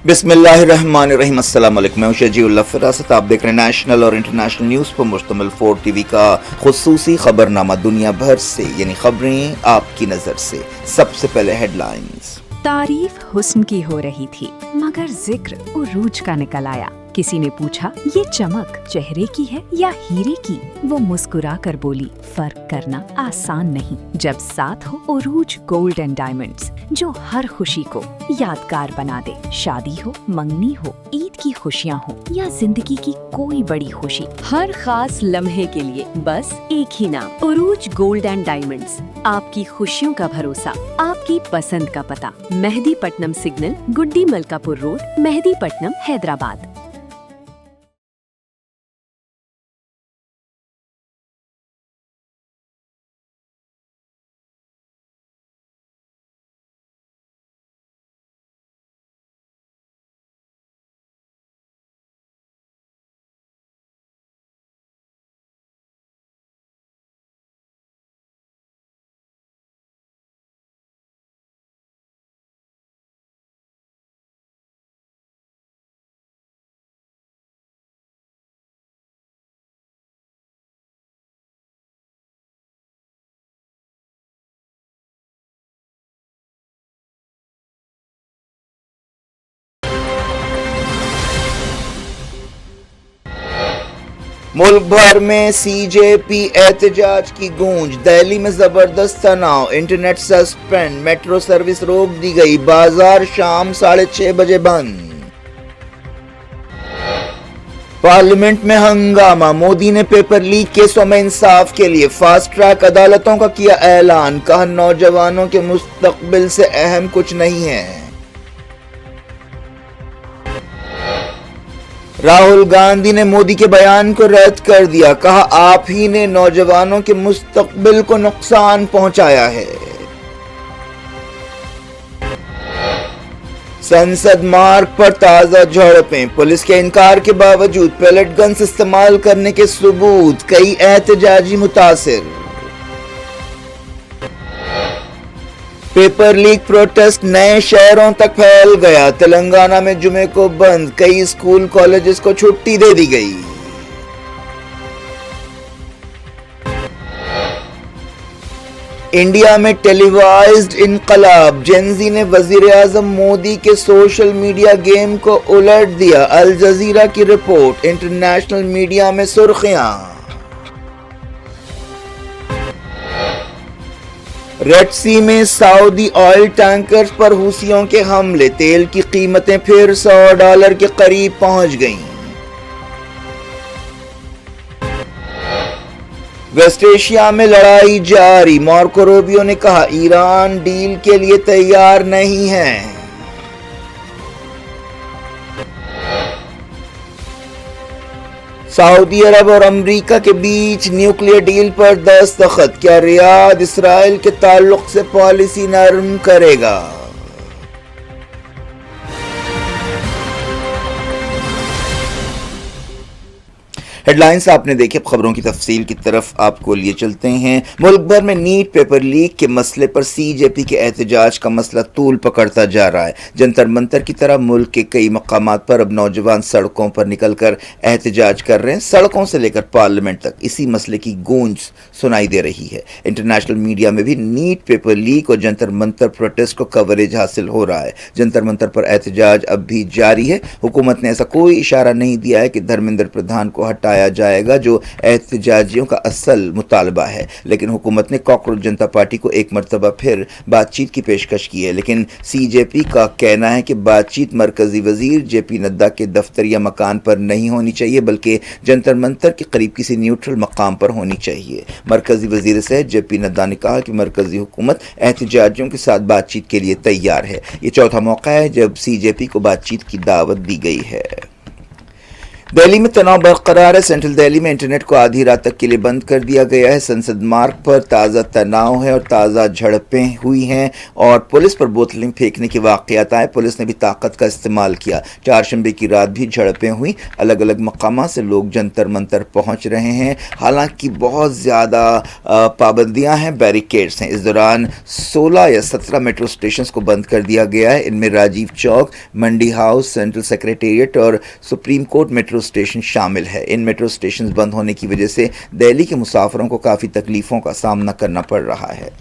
बिस्मिल्लाहिर्रहमानिर्रहीम। अस्सलाम वालेकुम। मैं शजीउल्लाह फिरासत। आप देख रहे हैं नेशनल और इंटरनेशनल न्यूज़ पर मुश्तमिल 4 टीवी का खुसूसी खबरनामा दुनिया भर से, यानी खबरें आपकी नज़र से। सबसे पहले हेडलाइंस। तारीफ हुस्न की हो रही थी मगर जिक्र उरूज का निकल आया। किसी ने पूछा ये चमक चेहरे की है या हीरे की? वो मुस्कुरा कर बोली फर्क करना आसान नहीं जब साथ हो उरूज गोल्ड एंड डायमंड्स, जो हर खुशी को यादगार बना दे। शादी हो, मंगनी हो, ईद की खुशियाँ हो या जिंदगी की कोई बड़ी खुशी, हर खास लम्हे के लिए बस एक ही नाम, उरूज गोल्ड एंड डायमंड्स। आपकी खुशियों का भरोसा, आपकी पसंद का पता, मेहदीपट्टनम सिग्नल, गुड्डी मलकापुर रोड, मेहदीपट्टनम, हैदराबाद। मुल्क भर में सीजेपी एहतजाज की गूंज। दिल्ली में जबरदस्त तनाव, इंटरनेट सस्पेंड, मेट्रो सर्विस रोक दी गई, बाजार शाम 6:30 बजे बंद। पार्लियामेंट में हंगामा, मोदी ने पेपर लीक केसों में इंसाफ के लिए फास्ट ट्रैक अदालतों का किया ऐलान। कहा नौजवानों के मुस्तकबिल से अहम कुछ नहीं है। राहुल गांधी ने मोदी के बयान को रद्द कर दिया। कहा आप ही ने नौजवानों के मुस्तकबिल को नुकसान पहुंचाया है। संसद मार्ग पर ताजा झड़पें, पुलिस के इनकार के बावजूद पैलेट गन्स इस्तेमाल करने के सबूत, कई एहतजाजी मुतासिर। पेपर लीक प्रोटेस्ट नए शहरों तक फैल गया। तेलंगाना में जुमे को बंद, कई स्कूल कॉलेजेस को छुट्टी दे दी गई। इंडिया में टेलीवाइज्ड इनकलाब, जेनजी ने वजीर आजम मोदी के सोशल मीडिया गेम को उलट दिया। अल जजीरा की रिपोर्ट, इंटरनेशनल मीडिया में सुर्खियां। रेड सी में सऊदी ऑयल टैंकर्स पर हूसियों के हमले, तेल की कीमतें फिर $100 के करीब पहुंच गईं। वेस्ट एशिया में लड़ाई जारी, मार्को रूबियो ने कहा ईरान डील के लिए तैयार नहीं है। सऊदी अरब और अमेरिका के बीच न्यूक्लियर डील पर दस्तखत, क्या रियाद इसराइल के ताल्लुक से पॉलिसी नरम करेगा? हेडलाइंस आपने देखी। अब खबरों की तफसील की तरफ आपको लिए चलते हैं। मुल्क भर में नीट पेपर लीक के मसले पर सीजेपी के एहतजाज का मसला तूल पकड़ता जा रहा है। जंतर मंतर की तरह मुल्क के कई मकामात पर अब नौजवान सड़कों पर निकलकर एहतजाज कर रहे हैं। सड़कों से लेकर पार्लियामेंट तक इसी मसले की गूंज सुनाई दे रही है। इंटरनेशनल मीडिया में भी नीट पेपर लीक और जंतर मंतर प्रोटेस्ट को कवरेज हासिल हो रहा है। जंतर मंतर पर एहतजाज अब भी जारी है। हुकूमत ने ऐसा कोई इशारा नहीं दिया है कि धर्मेंद्र प्रधान को हटाया जाएगा, जो एहतजाजियों का असल मुतालबा है, लेकिन हुकूमत ने कॉकरोच जनता पार्टी को एक मरतबा फिर बातचीत की पेशकश की है। लेकिन सीजेपी का कहना है कि बातचीत मरकजी वजीर जेपी नड्डा के दफ्तर या मकान पर नहीं होनी चाहिए, बल्कि जंतर मंतर के करीब किसी न्यूट्रल मकाम पर होनी चाहिए। मरकजी वजीर सेहत जेपी नड्डा ने कहा कि मरकजी हुकूमत एहतजाजियों के साथ बातचीत के लिए तैयार है। ये चौथा मौका है जब सीजेपी को बातचीत की दावत दी गई है। दिल्ली में तनाव बरकरार है। सेंट्रल दिल्ली में इंटरनेट को आधी रात तक के लिए बंद कर दिया गया है। संसद मार्ग पर ताज़ा तनाव है और ताज़ा झड़पें हुई हैं और पुलिस पर बोतलें फेंकने के वाक़यात आए। पुलिस ने भी ताकत का इस्तेमाल किया। चारशंबे की रात भी झड़पें हुई। अलग अलग मकामात से लोग जंतर मंतर पहुंच रहे हैं। हालांकि बहुत ज़्यादा पाबंदियां हैं, बैरिकेड्स हैं। इस दौरान 16 या 17 मेट्रो स्टेशन को बंद कर दिया गया है। इनमें राजीव चौक, मंडी हाउस, सेंट्रल सेक्रेटेरिएट और सुप्रीम कोर्ट मेट्रो स्टेशन शामिल है। इन मेट्रो स्टेशन बंद होने की वजह से दिल्ली के मुसाफिरों को काफ़ी तकलीफ़ों का सामना करना पड़ रहा है।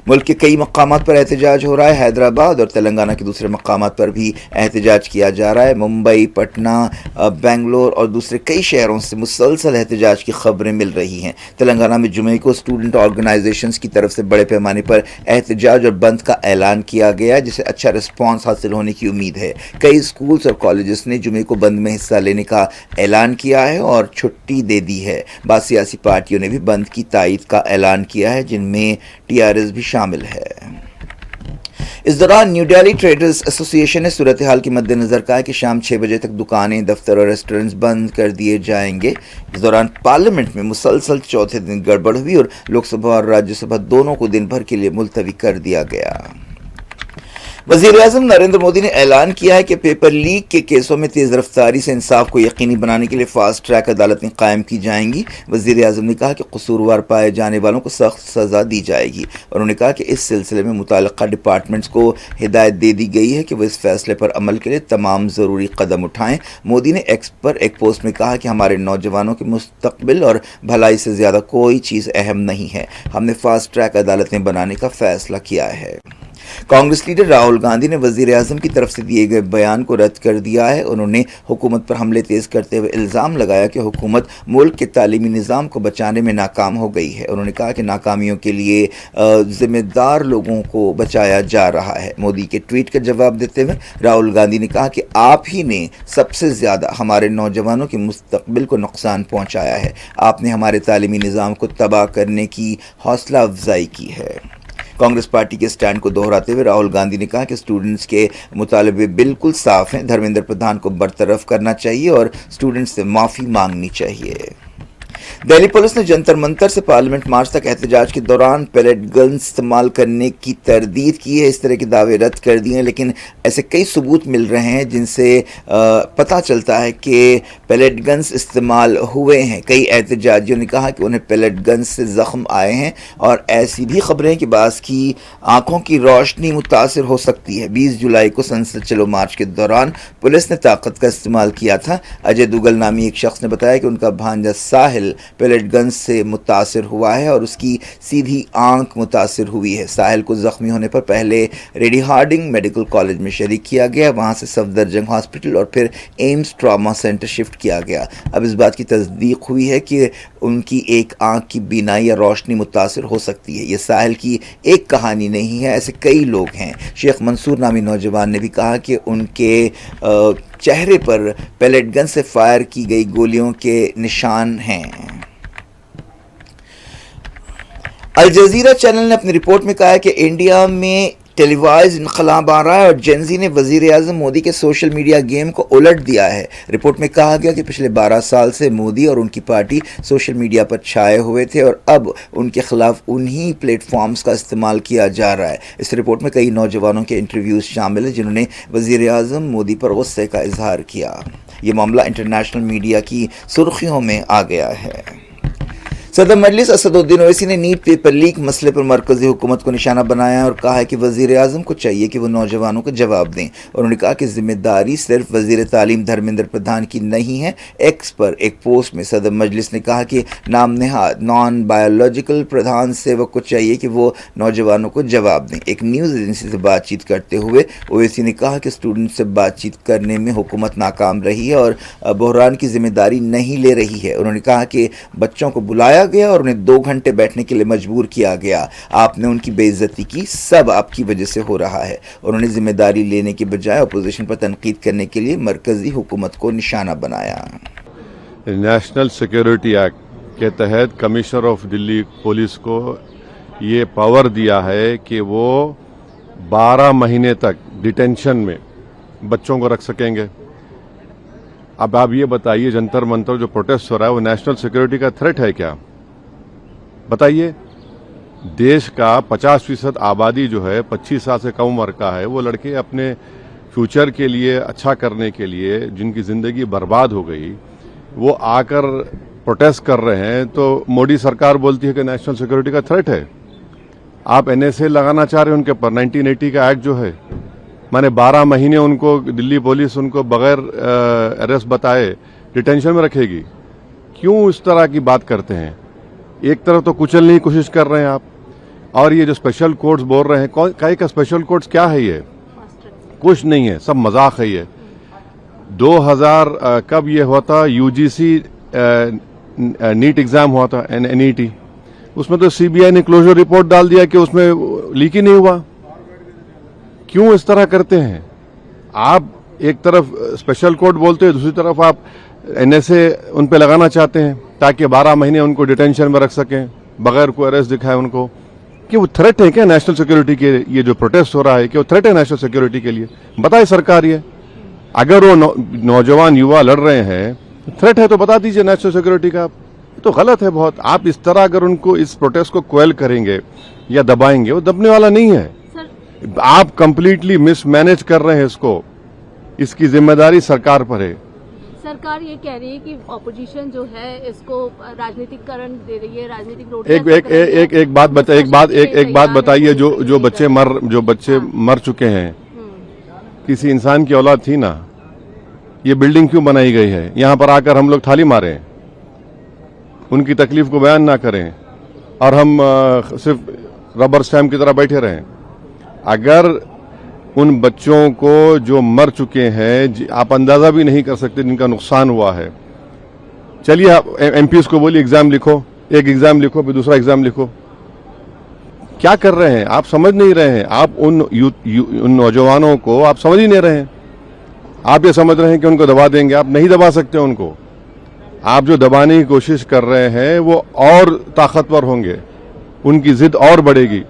मुल्क के कई मकामात पर एहतजाज हो रहा है। हैदराबाद और तेलंगाना के दूसरे मकामात पर भी एहतजाज किया जा रहा है। मुंबई, पटना, बेंगलोर और दूसरे कई शहरों से मुसलसल एहतजाज की खबरें मिल रही हैं। तेलंगाना में जुमे को स्टूडेंट ऑर्गेनाइजेशंस की तरफ से बड़े पैमाने पर एहतजाज और बंद का ऐलान किया गया, जिसे अच्छा रिस्पॉन्स हासिल होने की उम्मीद है। कई स्कूल्स और कॉलेजेस ने जुमे को बंद में हिस्सा लेने का ऐलान किया है और छुट्टी दे दी है। बाद सियासी पार्टियों ने भी बंद की तायद का ऐलान किया है, जिनमें TRS भी शामिल है। इस दौरान न्यू दिल्ली ट्रेडर्स एसोसिएशन ने सूरत हाल के मद्देनजर कहा है कि शाम 6 बजे तक दुकानें, दफ्तर और रेस्टोरेंट्स बंद कर दिए जाएंगे। इस दौरान पार्लियामेंट में मुसलसल चौथे दिन गड़बड़ हुई और लोकसभा और राज्यसभा दोनों को दिन भर के लिए मुलतवी कर दिया गया। वज़ीर-ए-आज़म नरेंद्र मोदी ने ऐलान किया है कि पेपर लीक के केसों में तेज़ रफ्तारी से इंसाफ को यकीनी बनाने के लिए फास्ट ट्रैक अदालतें कायम की जाएंगी। वज़ीर-ए-आज़म ने कहा कि कसूरवार पाए जाने वालों को सख्त सज़ा दी जाएगी। उन्होंने कहा कि इस सिलसिले में मुताल्लिक़ा डिपार्टमेंट्स को हिदायत दे दी गई है कि वह इस फैसले पर अमल के लिए तमाम ज़रूरी कदम उठाएं। मोदी ने एक्स पर एक पोस्ट में कहा कि हमारे नौजवानों के मुस्तक़बिल और भलाई से ज़्यादा कोई चीज़ अहम नहीं है। हमने फास्ट ट्रैक अदालतें बनाने का फ़ैसला किया है। कांग्रेस लीडर राहुल गांधी ने वज़ीर-ए-आज़म की तरफ से दिए गए बयान को रद्द कर दिया है। उन्होंने हुकूमत पर हमले तेज़ करते हुए इल्ज़ाम लगाया कि हुकूमत मुल्क के तालीमी निज़ाम को बचाने में नाकाम हो गई है। उन्होंने कहा कि नाकामियों के लिए ज़िम्मेदार लोगों को बचाया जा रहा है। मोदी के ट्वीट का जवाब देते हुए राहुल गांधी ने कहा कि आप ही ने सबसे ज़्यादा हमारे नौजवानों के मुस्तक़बिल को नुकसान पहुँचाया है। आपने हमारे तालीमी निज़ाम को तबाह करने की हौसला अफजाई की है। कांग्रेस पार्टी के स्टैंड को दोहराते हुए राहुल गांधी ने कहा कि स्टूडेंट्स के मुतालबे बिल्कुल साफ हैं। धर्मेंद्र प्रधान को बरतरफ करना चाहिए और स्टूडेंट्स से माफ़ी मांगनी चाहिए। दिल्ली पुलिस ने जंतर मंतर से पार्लियामेंट मार्च तक एहतजाज के दौरान पैलेट गन इस्तेमाल करने की तरदीद की है। इस तरह के दावे रद्द कर दिए हैं, लेकिन ऐसे कई सबूत मिल रहे हैं जिनसे पता चलता है कि पैलेट गन्स इस्तेमाल हुए हैं। कई एहतजाजियों ने कहा कि उन्हें पैलेट गन्स से ज़ख्म आए हैं और ऐसी भी खबरें हैं कि बाज़ की आंखों की रोशनी मुतासर हो सकती है। 20 जुलाई को संसद चलो मार्च के दौरान पुलिस ने ताकत का इस्तेमाल किया था। अजय दुगल नामी एक शख्स ने बताया कि उनका भांजा साहिल पैलेट गन से मुतासिर हुआ है और उसकी सीधी आंख मुतासिर हुई है। साहिल को ज़ख्मी होने पर पहले रेडी हार्डिंग मेडिकल कॉलेज में शरीक किया गया, वहाँ से सफदरजंग हॉस्पिटल और फिर एम्स ट्रॉमा सेंटर शिफ्ट किया गया। अब इस बात की तस्दीक हुई है कि उनकी एक आंख की बीनाई या रोशनी मुतासिर हो सकती है। ये साहिल की एक कहानी नहीं है, ऐसे कई लोग हैं। शेख मंसूर नामी नौजवान ने भी कहा कि उनके चेहरे पर पैलेट गन से फायर की गई गोलियों के निशान हैं। अल जज़ीरा चैनल ने अपनी रिपोर्ट में कहा है कि इंडिया में टेलीवाइज इनकलाब आ रहा है और जेनजी ने वज़ीर-ए-आज़म मोदी के सोशल मीडिया गेम को उलट दिया है। रिपोर्ट में कहा गया कि पिछले 12 साल से मोदी और उनकी पार्टी सोशल मीडिया पर छाए हुए थे और अब उनके खिलाफ उन्हीं प्लेटफॉर्म्स का इस्तेमाल किया जा रहा है। इस रिपोर्ट में कई नौजवानों के इंटरव्यूज़ शामिल हैं जिन्होंने वज़ीर-ए-आज़म मोदी पर गुस्से का इजहार किया। ये मामला इंटरनेशनल मीडिया की सुर्खियों में आ गया है। सदर मजलिस असदुद्दीन ओवैसी ने नीट पेपर लीक मसले पर मरकजी हुकूमत को निशाना बनाया और कहा है कि वज़ीर-ए-आज़म को चाहिए कि वो नौजवानों को जवाब दें। उन्होंने कहा कि जिम्मेदारी सिर्फ वज़ीर तालीम धर्मेंद्र प्रधान की नहीं है। एक्स पर एक पोस्ट में सदर मजलिस ने कहा कि नाम नेहाद नॉन बायोलॉजिकल प्रधान सेवक को चाहिए कि वो नौजवानों को जवाब दें। एक न्यूज़ एजेंसी से बातचीत करते हुए ओवैसी ने कहा कि स्टूडेंट से बातचीत करने में हुकूमत नाकाम रही है और बहरान की जिम्मेदारी नहीं ले रही है। उन्होंने कहा कि बच्चों को बुलाया गया और उन्हें 2 घंटे बैठने के लिए मजबूर किया गया। आपने उनकी बेइज्जती की, सब आपकी वजह से हो रहा है। उन्होंने जिम्मेदारी लेने के बजाय अपोजिशन पर तनकीद करने के लिए मरकजी हुकूमत को निशाना बनाया। नेशनल सिक्योरिटी एक्ट के तहत कमिश्नर ऑफ दिल्ली पुलिस को ये पावर दिया है कि वो 12 महीने तक डिटेंशन में बच्चों को रख सकेंगे। अब आप ये बताइए, जंतर मंतर जो प्रोटेस्ट हो रहा है वो नेशनल सिक्योरिटी का थ्रेट है क्या? बताइए। देश का 50% आबादी जो है 25 साल से कम उम्र का है, वो लड़के अपने फ्यूचर के लिए, अच्छा करने के लिए, जिनकी जिंदगी बर्बाद हो गई, वो आकर प्रोटेस्ट कर रहे हैं, तो मोदी सरकार बोलती है कि नेशनल सिक्योरिटी का थ्रेट है। आप एनएसए लगाना चाह रहे हैं उनके पर, 1980 का एक्ट जो है, माने 12 महीने उनको दिल्ली पुलिस उनको बगैर अरेस्ट बताए डिटेंशन में रखेगी। क्यों इस तरह की बात करते हैं? एक तरफ तो कुचलने की कोशिश कर रहे हैं आप, और ये जो स्पेशल कोर्ट्स बोल रहे हैं, कई का स्पेशल कोर्ट्स क्या है? ये कुछ नहीं है, सब मजाक है ये। 2000 कब ये हुआ था? यूजीसी नीट एग्जाम हुआ था, एनईटी, उसमें तो सीबीआई ने क्लोजर रिपोर्ट डाल दिया कि उसमें लीक ही नहीं हुआ। क्यों इस तरह करते हैं? आप एक तरफ स्पेशल कोर्ट बोलते हैं, दूसरी तरफ आप एनएसए उन पे लगाना चाहते हैं ताकि 12 महीने उनको डिटेंशन में रख सकें बगैर कोई अरेस्ट दिखाए उनको। कि वो थ्रेट है क्या नेशनल सिक्योरिटी के? ये जो प्रोटेस्ट हो रहा है, कि वो थ्रेट है नेशनल सिक्योरिटी के लिए? बताए सरकार ये। अगर वो नौजवान युवा लड़ रहे हैं, थ्रेट है तो बता दीजिए नेशनल सिक्योरिटी का। तो गलत है बहुत। आप इस तरह अगर उनको इस प्रोटेस्ट को क्वेल करेंगे या दबाएंगे, वो दबने वाला नहीं है। आप कंप्लीटली मिसमैनेज कर रहे हैं इसको, इसकी जिम्मेदारी सरकार पर है। सरकार ये कह रही है कि ऑपोजिशन जो है इसको राजनीतिकरण दे रही है, राजनीतिक रोड एक बात बताइए, जो बच्चे मर चुके हैं, किसी इंसान की औलाद थी ना, ये बिल्डिंग क्यों बनाई गई है? यहां पर आकर हम लोग थाली मारें, उनकी तकलीफ को बयान ना करें और हम सिर्फ रबर स्टैम्प की तरह बैठे रहें? अगर उन बच्चों को जो मर चुके हैं, आप अंदाजा भी नहीं कर सकते जिनका नुकसान हुआ है। चलिए आप एमपीएस को बोलिए एग्जाम लिखो, एक एग्जाम लिखो फिर दूसरा एग्जाम लिखो। क्या कर रहे हैं आप? समझ नहीं रहे हैं आप। उन नौजवानों को आप समझ ही नहीं रहे हैं। आप ये समझ रहे हैं कि उनको दबा देंगे। आप नहीं दबा सकते उनको। आप जो दबाने की कोशिश कर रहे हैं वो और ताकतवर होंगे, उनकी जिद और बढ़ेगी।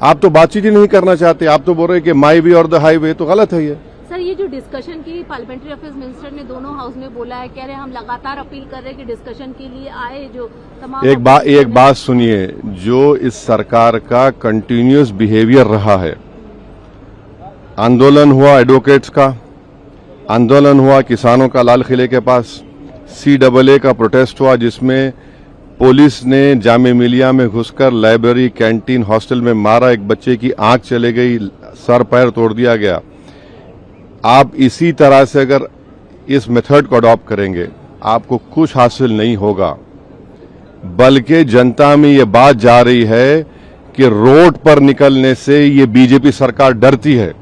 आप तो बातचीत ही नहीं करना चाहते। आप तो बोल रहे हैं कि माई वे और द हाईवे। तो गलत है ये। सर, ये जो डिस्कशन की पार्लियामेंट्री अफेयर्स मिनिस्टर ने दोनों हाउस में बोला है, कह रहे हैं हम लगातार अपील कर रहे हैं कि डिस्कशन के लिए आए। जो तमाम एक बात सुनिए, जो इस सरकार का कंटिन्यूअस बिहेवियर रहा है, आंदोलन हुआ एडवोकेट्स का, आंदोलन हुआ किसानों का लाल किले के पास, CAA का प्रोटेस्ट हुआ जिसमें पुलिस ने जामे मिलिया में घुसकर लाइब्रेरी, कैंटीन, हॉस्टल में मारा, एक बच्चे की आंख चले गई, सर पैर तोड़ दिया गया। आप इसी तरह से अगर इस मेथड को अडॉप्ट करेंगे, आपको कुछ हासिल नहीं होगा। बल्कि जनता में ये बात जा रही है कि रोड पर निकलने से ये बीजेपी सरकार डरती है,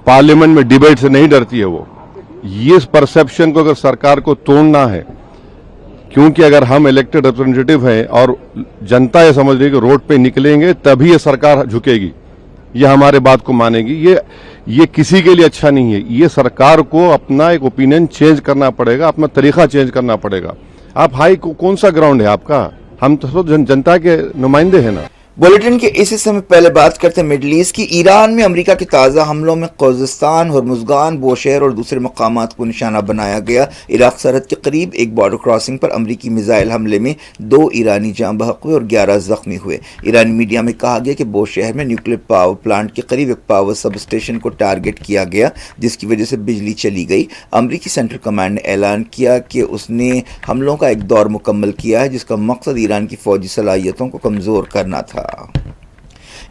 पार्लियामेंट में डिबेट से नहीं डरती है वो। ये परसेप्शन को अगर सरकार को तोड़ना है, क्योंकि अगर हम इलेक्टेड रिप्रेजेंटेटिव हैं और जनता ये समझ रही है कि रोड पे निकलेंगे तभी ये सरकार झुकेगी, ये हमारे बात को मानेगी, ये किसी के लिए अच्छा नहीं है। ये सरकार को अपना एक ओपिनियन चेंज करना पड़ेगा, अपना तरीका चेंज करना पड़ेगा। आप हाई कौन सा ग्राउंड है आपका? हम तो जनता के नुमाइंदे हैं ना। बुलेटिन के इस हिस्से में पहले बात करते हैं मिडल ईस्ट की। ईरान में अमेरिका के ताज़ा हमलों में खुज़स्तान, हर्मुज़गान, बोशहर और दूसरे मकामात को निशाना बनाया गया। इराक सरहद के करीब एक बॉर्डर क्रॉसिंग पर अमेरिकी मिसाइल हमले में 2 ईरानी जाँ बहक हुए और 11 जख्मी हुए। ईरानी मीडिया में कहा गया कि बोशहर में न्यूक्लियर पावर प्लांट के करीब एक पावर सब स्टेशन को टारगेट किया गया, जिसकी वजह से बिजली चली गई। अमेरिकी सेंट्रल कमांड ने ऐलान किया कि उसने हमलों का एक दौर मुकम्मल किया है, जिसका मकसद ईरान की फौजी सलाहियतों को कमज़ोर करना था।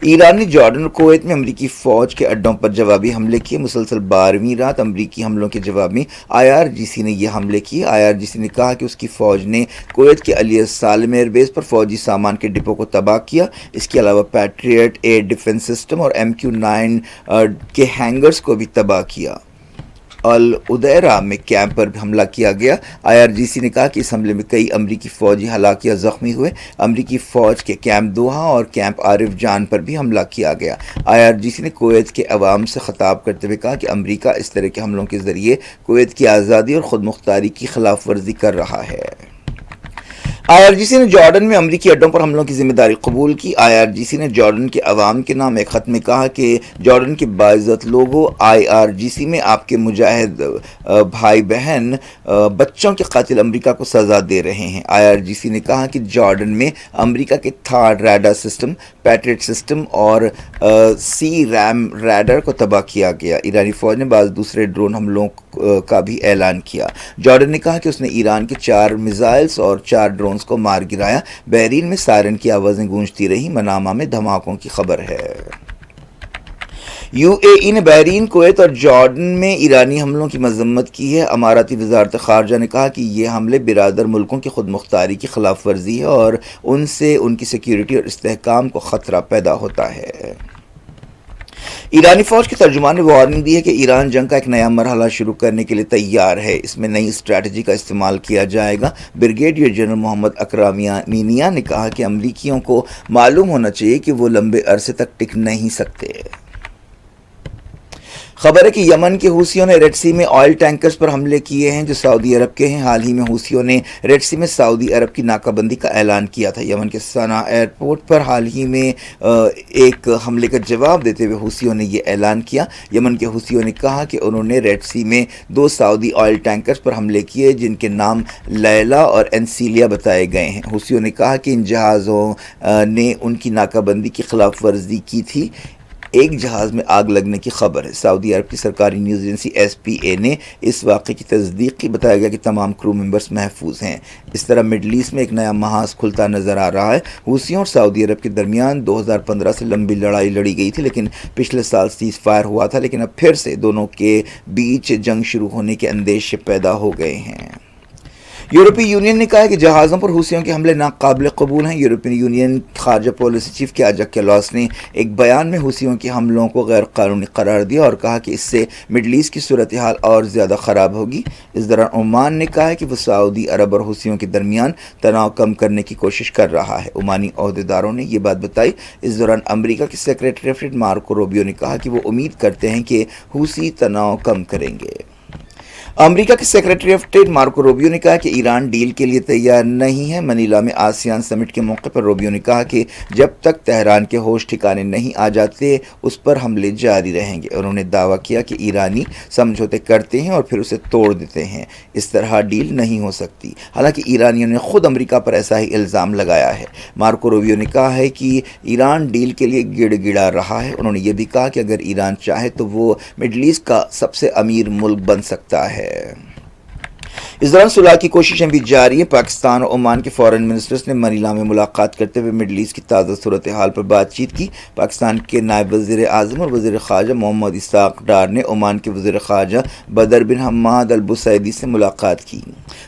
ईरान ने जॉर्डन और कुवैत में अमरीकी फौज के अड्डों पर जवाबी हमले किए। मुसलसल 12वीं रात अमरीकी हमलों के जवाब में IRGC ने यह हमले किए। IRGC ने कहा कि उसकी फौज ने कुवैत के अली सालेम एयरबेस पर फौजी सामान के डिपो को तबाह किया। इसके अलावा पैट्रियट एयर डिफेंस सिस्टम और MQ-9 के हैंगर्स को भी तबाह किया। अल उदैरा में कैंप पर हमला किया गया। IRGC ने कहा कि इस हमले में कई अमरीकी फौजी हलाक या जख्मी हुए। अमरीकी फौज के कैंप दोहा और कैंप आरिफ जान पर भी हमला किया गया। IRGC ने कुवैत के अवाम से खिताब करते हुए कहा कि अमरीका इस तरह के हमलों के जरिए कुवैत की आज़ादी और खुद मुख्तारी की खिलाफ वर्जी कर रहा है। IRGC نے جارڈن میں امریکی اڈوں پر حملوں کی ذمہ داری قبول کی۔ IRGC نے جارڈن کے عوام کے نام ایک خط میں کہا کہ جارڈن کے باعزت لوگوں، IRGC میں آپ کے مجاہد بھائی بہن بچوں کے قاتل امریکہ کو سزا دے رہے ہیں۔ IRGC نے کہا کہ جارڈن میں امریکہ کے تھاڈ ریڈار سسٹم، پیٹریٹ سسٹم اور سی ریم ریڈار کو تباہ کیا گیا۔ ایرانی فوج نے بعض دوسرے ڈرون حملوں کا بھی اعلان کیا۔ جارڈن نے کہا کہ اس نے ایران کے 4 میزائلز اور 4 ڈرونز کو مار گرایا۔ بحرین میں سائرن کی آوازیں گونجتی رہی۔ منامہ میں دھماکوں کی خبر ہے۔ UAE نے بحرین، کویت اور جارڈن میں ایرانی حملوں کی مذمت کی ہے۔ اماراتی وزارت خارجہ نے کہا کہ یہ حملے برادر ملکوں کی خود مختاری کی خلاف ورزی ہے اور ان سے ان کی سیکیورٹی اور استحکام کو خطرہ پیدا ہوتا ہے۔ ایرانی فوج کے ترجمان نے وارننگ دی ہے کہ ایران جنگ کا ایک نیا مرحلہ شروع کرنے کے لیے تیار ہے۔ اس میں نئی اسٹریٹجی کا استعمال کیا جائے گا۔ بریگیڈیئر جنرل محمد اکرم مینیا نے کہا کہ امریکیوں کو معلوم ہونا چاہیے کہ وہ لمبے عرصے تک ٹک نہیں سکتے۔ خبر ہے کہ یمن کے حوثیوں نے ریڈ سی میں آئل ٹینکرز پر حملے کیے ہیں جو سعودی عرب کے ہیں۔ حال ہی میں حوثیوں نے ریڈ سی میں سعودی عرب کی ناکہ بندی کا اعلان کیا تھا۔ یمن کے صنعاء ایئرپورٹ پر حال ہی میں ایک حملے کا جواب دیتے ہوئے حوثیوں نے یہ اعلان کیا۔ یمن کے حوثیوں نے کہا کہ انہوں نے ریڈ سی میں 2 سعودی آئل ٹینکرز پر حملے کیے جن کے نام لیلا اور انسیلیا بتائے گئے ہیں۔ حوثیوں نے کہا کہ ان جہازوں نے ان کی ناکہ بندی کی خلاف ورزی کی تھی۔ ایک جہاز میں آگ لگنے کی خبر ہے۔ سعودی عرب کی سرکاری نیوز ایجنسی SPA نے اس واقعے کی تصدیق کی۔ بتایا گیا کہ تمام کرو ممبرز محفوظ ہیں۔ اس طرح مڈل ایسٹ میں ایک نیا محاذ کھلتا نظر آ رہا ہے۔ حوثیوں اور سعودی عرب کے درمیان 2015 سے لمبی لڑائی لڑی گئی تھی، لیکن پچھلے سال سیز فائر ہوا تھا، لیکن اب پھر سے دونوں کے بیچ جنگ شروع ہونے کے اندیشے پیدا ہو گئے ہیں۔ یورپی یونین نے کہا ہے کہ جہازوں پر حوثیوں کے حملے ناقابل قبول ہیں۔ یورپی یونین خارجہ پالیسی چیف کیاجا کیلاس نے ایک بیان میں حوثیوں کے حملوں کو غیر قانونی قرار دیا اور کہا کہ اس سے مڈل ایسٹ کی صورتحال اور زیادہ خراب ہوگی۔ اس دوران عمان نے کہا ہے کہ وہ سعودی عرب اور حوثیوں کے درمیان تناؤ کم کرنے کی کوشش کر رہا ہے۔ عمانی عہدیداروں نے یہ بات بتائی۔ اس دوران امریکہ کے secretary of state Marco Rubio نے کہا کہ وہ امید کرتے ہیں کہ حوثی تناؤ کم کریں گے۔ امریکہ کے secretary of state Marco Rubio نے کہا کہ ایران ڈیل کے لیے تیار نہیں ہے۔ منیلا میں آسیان سمٹ کے موقع پر روبیو نے کہا کہ جب تک تہران کے ہوش ٹھکانے نہیں آ جاتے اس پر حملے جاری رہیں گے۔ انہوں نے دعویٰ کیا کہ ایرانی سمجھوتے کرتے ہیں اور پھر اسے توڑ دیتے ہیں، اس طرح ڈیل نہیں ہو سکتی۔ حالانکہ ایرانیوں نے خود امریکہ پر ایسا ہی الزام لگایا ہے۔ مارکو روبیو نے کہا ہے کہ ایران ڈیل کے لیے گڑ گڑا رہا ہے۔ انہوں نے یہ بھی کہا کہ اگر ایران چاہے تو وہ مڈل ایسٹ کا سب سے امیر ملک بن سکتا ہے۔ اس دوران صلح کی کوششیں بھی جاری ہیں۔ پاکستان اور عمان کے فارن منسٹرز نے منیلا میں ملاقات کرتے ہوئے مڈل ایسٹ کی تازہ صورتحال پر بات چیت کی۔ پاکستان کے نائب وزیر اعظم اور وزیر خارجہ محمد اسحاق ڈار نے عمان کے وزیر خارجہ بدر بن حماد البصیدی سے ملاقات کی۔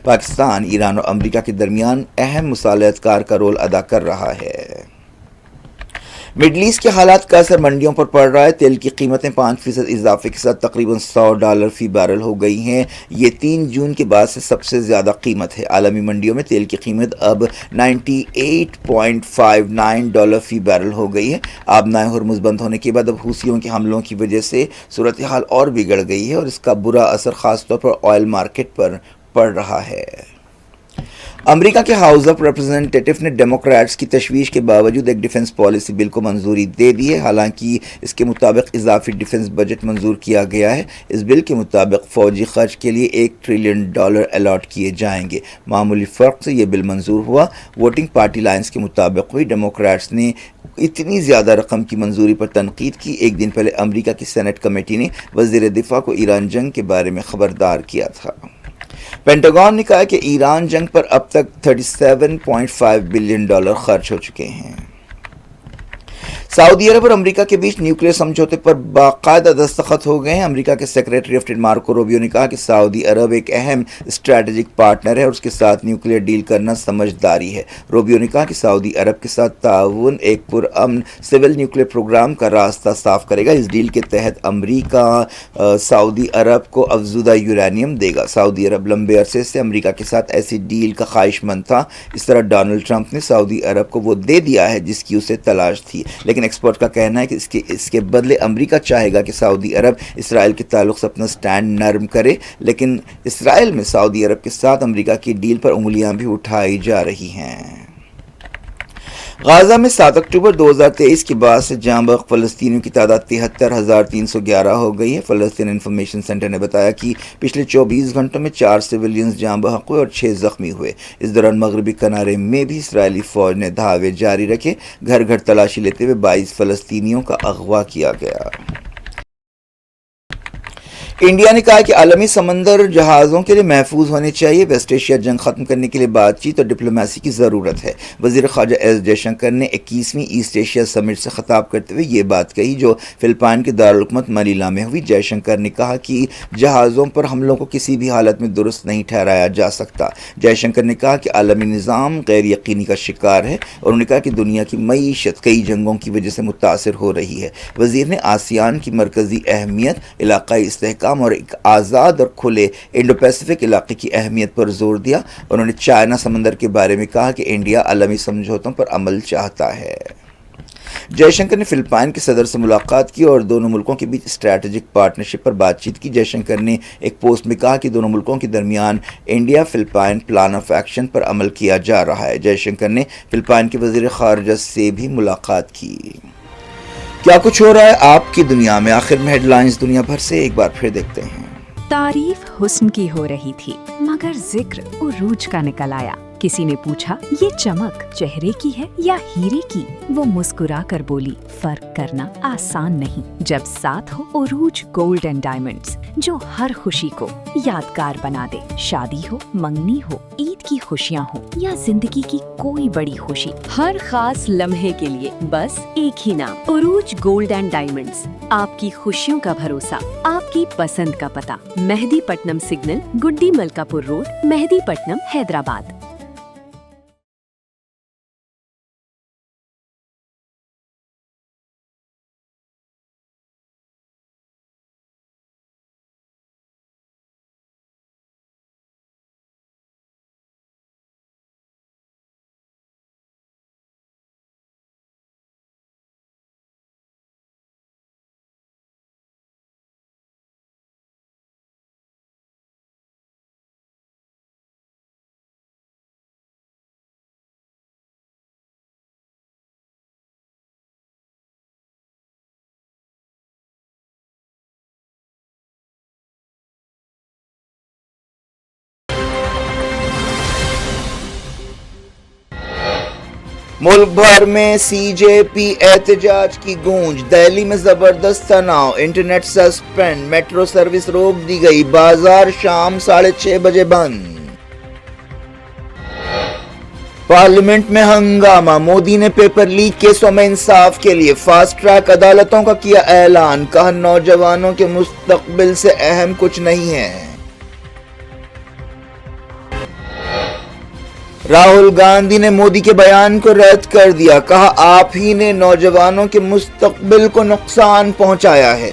پاکستان ایران اور امریکہ کے درمیان اہم مصالحت کار کا رول ادا کر رہا ہے۔ مڈل ایسٹ کے حالات کا اثر منڈیوں پر پڑ رہا ہے۔ تیل کی قیمتیں 5% اضافے کے ساتھ تقریباً $100 فی بیرل ہو گئی ہیں۔ یہ 3 جون کے بعد سے سب سے زیادہ قیمت ہے۔ عالمی منڈیوں میں تیل کی قیمت اب $98.59 فی بیرل ہو گئی ہے۔ آبنائے ہرمز بند ہونے کے بعد اب حوثیوں کے حملوں کی وجہ سے صورتحال اور بگڑ گئی ہے اور اس کا برا اثر خاص طور پر آئل مارکیٹ پر پڑ رہا ہے۔ امریکہ کے ہاؤس آف ریپرزینٹیٹو نے ڈیموکریٹس کی تشویش کے باوجود ایک ڈیفنس پالیسی بل کو منظوری دے دی ہے۔ حالانکہ اس کے مطابق اضافی ڈیفنس بجٹ منظور کیا گیا ہے۔ اس بل کے مطابق فوجی خرچ کے لیے $1 ٹریلین الاٹ کیے جائیں گے۔ معمولی فرق سے یہ بل منظور ہوا۔ ووٹنگ پارٹی لائنز کے مطابق ہوئی۔ ڈیموکریٹس نے اتنی زیادہ رقم کی منظوری پر تنقید کی۔ ایک دن پہلے امریکہ کی سینٹ کمیٹی نے وزیر دفاع کو ایران جنگ کے بارے میں خبردار کیا تھا۔ پینٹاگون نے کہا کہ ایران جنگ پر اب تک $37.5 بلین خرچ ہو چکے ہیں۔ سعودی عرب اور امریکہ کے بیچ نیوکلیئر سمجھوتے پر باقاعدہ دستخط ہو گئے ہیں۔ امریکہ کے secretary of state Marco Rubio نے کہا کہ سعودی عرب ایک اہم اسٹریٹجک پارٹنر ہے اور اس کے ساتھ نیوکلیئر ڈیل کرنا سمجھداری ہے۔ روبیو نے کہا کہ سعودی عرب کے ساتھ تعاون ایک پرامن سول نیوکلیئر پروگرام کا راستہ صاف کرے گا۔ اس ڈیل کے تحت امریکہ سعودی عرب کو افزودہ یورینیم دے گا۔ سعودی عرب لمبے عرصے سے امریکہ کے ساتھ ایسی ڈیل کا خواہش مند تھا۔ اس طرح ڈونلڈ ٹرمپ نے سعودی عرب کو وہ دے دیا ہے جس کی اسے تلاش تھی، لیکن لیکن ایکسپرٹ کا کہنا ہے کہ اس کے بدلے امریکہ چاہے گا کہ سعودی عرب اسرائیل کے تعلق سے اپنا سٹینڈ نرم کرے، لیکن اسرائیل میں سعودی عرب کے ساتھ امریکہ کی ڈیل پر انگلیاں بھی اٹھائی جا رہی ہیں۔ غازہ میں 7 اکتوبر 2023 کے بعد سے جاں بحق فلسطینیوں کی تعداد 73,311 ہو گئی ہے۔ فلسطین انفارمیشن سینٹر نے بتایا کہ پچھلے 24 گھنٹوں میں 4 سویلینز جاں بحق ہوئے اور 6 زخمی ہوئے۔ اس دوران مغربی کنارے میں بھی اسرائیلی فوج نے دھاوے جاری رکھے، گھر گھر تلاشی لیتے ہوئے 22 فلسطینیوں کا اغوا کیا گیا۔ انڈیا نے کہا کہ عالمی سمندر جہازوں کے لیے محفوظ ہونے چاہیے، ویسٹ ایشیا جنگ ختم کرنے کے لیے بات چیت اور ڈپلومیسی کی ضرورت ہے۔ وزیر خارجہ ایس جے شنکر نے 21ویں ایسٹ ایشیا سمٹ سے خطاب کرتے ہوئے یہ بات کہی جو فلپائن کے دارالحکومت منیلا میں ہوئی۔ جے شنکر نے کہا کہ جہازوں پر حملوں کو کسی بھی حالت میں درست نہیں ٹھہرایا جا سکتا۔ جے شنکر نے کہا کہ عالمی نظام غیر یقینی کا شکار ہے اور انہوں نے کہا کہ دنیا کی معیشت کئی جنگوں کی وجہ سے متاثر ہو رہی ہے۔ وزیر نے آسیان کی مرکزی اہمیت، علاقائی استحکام اور ایک آزاد اور کھلے انڈو پیسفک علاقے کی اہمیت پر زور دیا۔ انہوں نے چائنا سمندر کے بارے میں کہا کہ انڈیا عالمی سمجھوتوں پر عمل چاہتا ہے۔ جے شنکر نے فلپائن کے صدر سے ملاقات کی اور دونوں ملکوں کے بیچ اسٹریٹجک پارٹنرشپ پر بات چیت کی۔ جے شنکر نے ایک پوسٹ میں کہا کہ دونوں ملکوں کے درمیان India Philippines plan of action پر عمل کیا جا رہا ہے۔ جے شنکر نے فلپائن کے وزیر خارجہ سے بھی ملاقات کی۔ کیا کچھ ہو رہا ہے آپ کی دنیا میں؟ آخر میں ہیڈ لائنز دنیا بھر سے ایک بار پھر دیکھتے ہیں۔ تعریف حسن کی ہو رہی تھی مگر ذکر عروج کا نکل آیا۔ کسی نے پوچھا یہ چمک چہرے کی ہے یا ہیرے کی؟ وہ مسکرا کر بولی فرق کرنا آسان نہیں جب ساتھ ہو عروج گولڈ اینڈ ڈائمنڈز جو ہر خوشی کو یادگار بنا دے۔ شادی ہو، منگنی ہو، عید کی خوشیاں ہو یا زندگی کی کوئی بڑی خوشی، ہر خاص لمحے کے لیے بس ایک ہی نام، عروج گولڈ اینڈ ڈائمنڈز۔ آپ کی خوشیوں کا بھروسہ، آپ کی پسند کا پتہ، مہدی پٹنم سگنل، گڈی ملکاپور روڈ، مہدی پٹنم، حیدرآباد۔ ملک بھر میں سی جے پی احتجاج کی گونج، دہلی میں زبردست تناؤ، انٹرنیٹ سسپینڈ، میٹرو سروس روک دی گئی، بازار شام 6:30 بجے بند۔ پارلیمنٹ میں ہنگامہ، مودی نے پیپر لیک کیسوں میں انصاف کے لیے فاسٹ ٹریک عدالتوں کا کیا اعلان، کہا نوجوانوں کے مستقبل سے اہم کچھ نہیں ہے۔ راہل گاندھی نے مودی کے بیان کو رد کر دیا، کہا آپ ہی نے نوجوانوں کے مستقبل کو نقصان پہنچایا ہے۔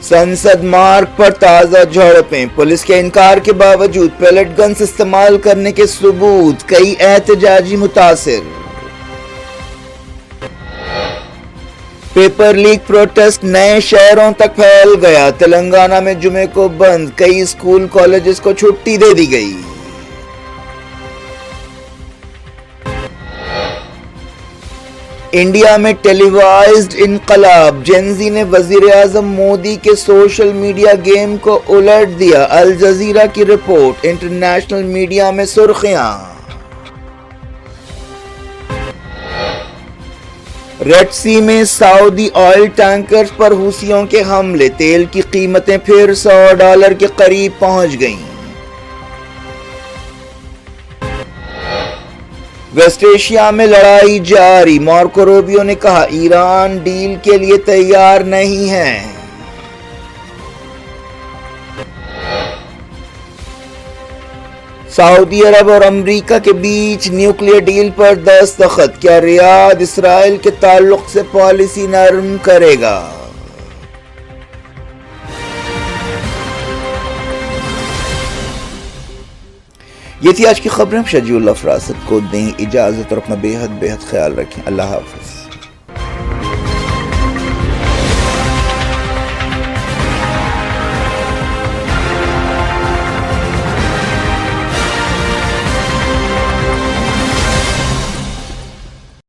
سنسد مارگ پر تازہ جھڑپیں، پولیس کے انکار کے باوجود پیلٹ گنز استعمال کرنے کے ثبوت، کئی احتجاجی متاثر۔ پیپر لیک پروٹیسٹ نئے شہروں تک پھیل گیا، تلنگانہ میں جمعے کو بند، کئی اسکول کالجز کو چھٹی دے دی گئی۔ انڈیا میں ٹیلی وائزڈ انقلاب، جین زی نے وزیر اعظم مودی کے سوشل میڈیا گیم کو الٹ دیا، الجزیرہ کی رپورٹ، انٹرنیشنل میڈیا میں سرخیاں۔ ریڈ سی میں سعودی آئل ٹینکرز پر حوثیوں کے حملے، تیل کی قیمتیں پھر $100 کے قریب پہنچ گئیں۔ ویسٹ ایشیا میں لڑائی جاری، مارکو روبیو نے کہا ایران ڈیل کے لیے تیار نہیں ہے۔ سعودی عرب اور امریکہ کے بیچ نیوکلیئر ڈیل پر دستخط، کیا ریاض اسرائیل کے تعلق سے پالیسی نرم کرے گا؟ یہ تھی آج کی خبریں. شجیع اللہ فراست کو دیں اجازت اور اپنا بے حد خیال رکھیں. اللہ حافظ.